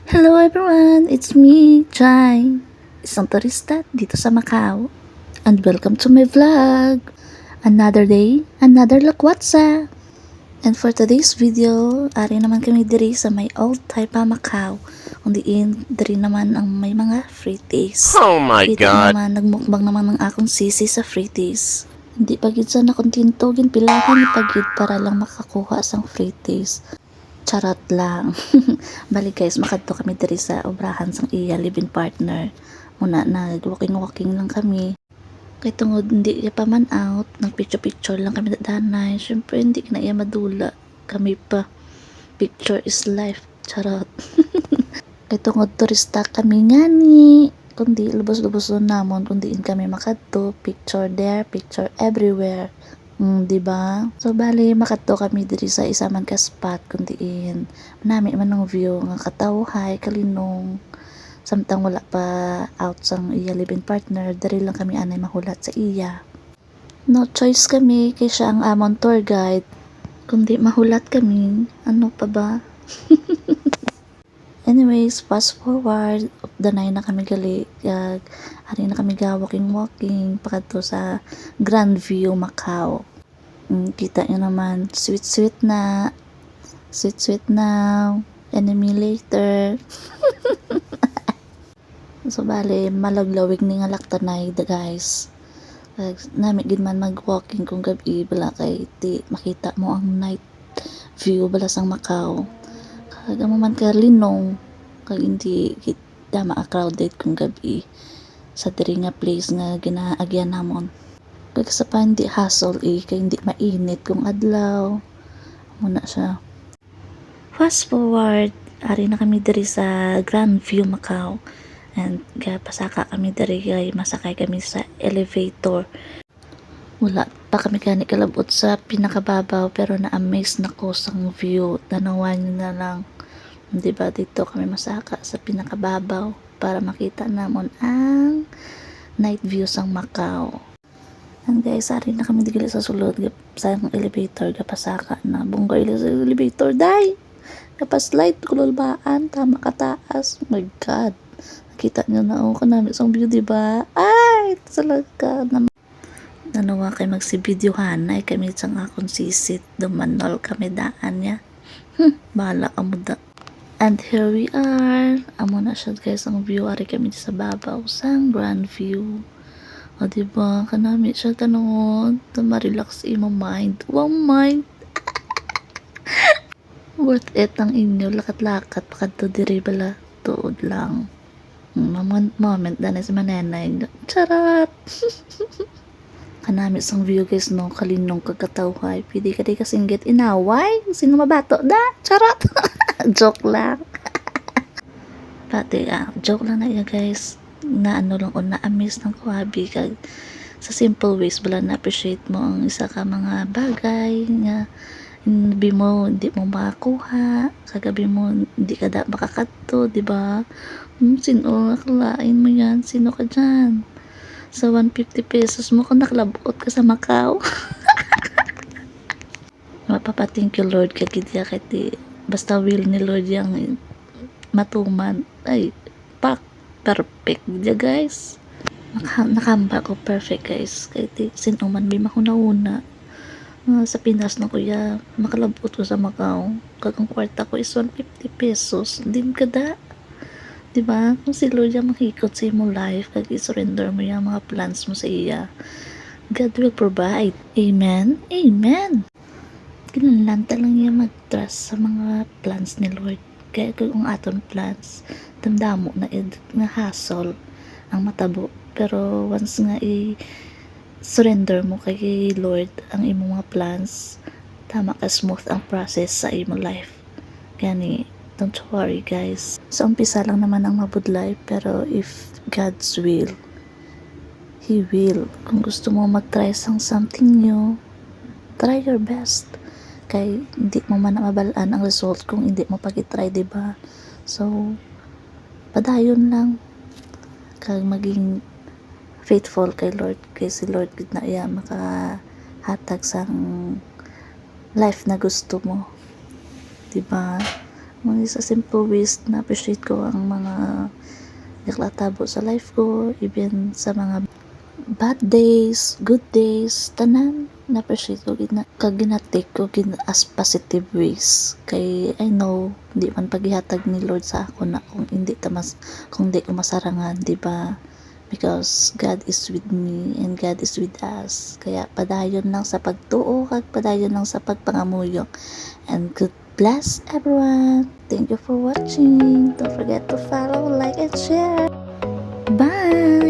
Hello everyone, it's me, Jai, isang turista dito sa Macau. And welcome to my vlog. Another day, another lakwatsa. And for today's video, ari naman kami diri sa may Old Taipa, Macau. Kundiin, diri naman ang may mga frities. Oh my Kita God. naman, nagmukbang naman ng akong sisi sa frities. Hindi pagid sa nakontinto, ginpilahan ni pagid para lang makakuha sang frities. Charot lang. Bali guys, makadto kami diri sa obrahan sang iya living partner. Muna nag-walking lang kami. Kay tungod hindi iya pa man out, nag-picture lang kami danay. Syempre hindi na iya madula. Kami pa. Picture is life. Charot. Kay tungod turista kami ngani. Kundi lubos-lubos namon kundi kami makadto. Picture there, picture everywhere. Diba? So, bali, makadto kami diri sa isa man ka spot, kundiin. Manami man ng view, nga katawhay, kalinong. Samtang wala pa out sang iya living partner, diri lang kami anay mahulat sa iya. No choice kami, kay siya ang amon tour guide. Kundi mahulat kami, ano pa ba? Anyways, fast forward, danay na kami gali, ari na kami walking pakadto sa Grand View, Macau. Kita nyo naman, sweet na, enemy later. So, bale, malaglawig ni nga laktanay, guys. Nami gid man mag-walking kung gabi, bala kay ti makita mo ang night view bala sang Macau. Kag mo man ka linong, kag hindi kita ma-crowded kung gabi sa diri nga place nga ginaagyan namon. Kag sa pa hindi hassle kay hindi mainit kung adlaw. Muna siya. Fast forward, ari na kami diri sa Grand View, Macau. And pasaka kami diri kay masakay kami sa elevator. Wala pa kami gani kalabot sa pinakababaw pero na-amaze na ko sang view. Tanawan nyo na lang. Diba dito kami masaka sa pinakababaw para makita namon ang night view sang Macau. And guys, ari na kami digili sa sulod sa elevator, kapasaka na bunga sa elevator, day kapaslide kululbaan, tama kataas. Oh my god, nakita nyo na ako namin isang view, diba? Ay, talaga nanawa kay magsibidyohan ay kami sang akong sisit dumanol kami daan niya. Bahala ka mo da. And here we are, amo na siya guys ang view, ari kami sa babaw sang Grand View. O diba, kanami siya tanong, ma-relax imong mind. Wow, mind! Worth it ang inyo, lakat-lakat, pakadto diri bala, tuod lang. Moment na si manenay. Charat! Kanami sang view guys, no, kalinong kagkatawhay. Pwede ka di kasinggit inaway. Sino mabato da? Charat! Joke lang. Pati, joke lang na iya guys. Na ano lang o na-amaze ng kuhabi kag sa simple ways bala na-appreciate mo ang isa ka mga bagay nga hindi mo makakuha, kagabi mo hindi ka da makakadto, diba? Sino akalain mo yan? Sino ka dyan? Sa 150 pesos mo kung nakalabot ka sa Macau. Mapapa-thank you Lord kagidya kati basta will ni Lord yang matuman ay pak perfect dia guys. Nakamba ko perfect guys kay sinuman may mahuna-una sa Pinas na kuya makalabot ko sa Macau kagang kwarta ko is 150 pesos din kada, diba? Kung si Lord yung makikot sa imo life kag i-surrender mo yung mga plans mo sa iya, God will provide. Amen? Amen! Kinalanta lang niya mag-trust sa mga plans ni Lord. Kaya kung aton plans damdamo na nga hassle ang matabo, pero once nga i-surrender mo kay Lord ang imong mga plans, tama ka smooth ang process sa imong life. Gani, don't worry guys, sa umpisa lang naman ang mabudlay, pero if God's will, He will. Kung gusto mo mag-try something new, try your best. Kay hindi mo man mabalaan ang result kung hindi mo pag-try, diba? So, padayon lang kag maging faithful kay Lord, kay si Lord gid na iya makahatag sang life na gusto mo, diba? Mga sa simple ways na appreciate ko ang mga naklatabo sa life ko, even sa mga bad days, good days, tanan na appreciate ko kag ginatik ko as positive ways. Kay I know di man paghihatag ni Lord sa ako na kung di ko masarangan, di ba? Because God is with me and God is with us. Kaya padayon lang sa pagtuo kag padayon lang sa pagpangamuyok. And good bless everyone. Thank you for watching. Don't forget to follow, like, and share. Bye!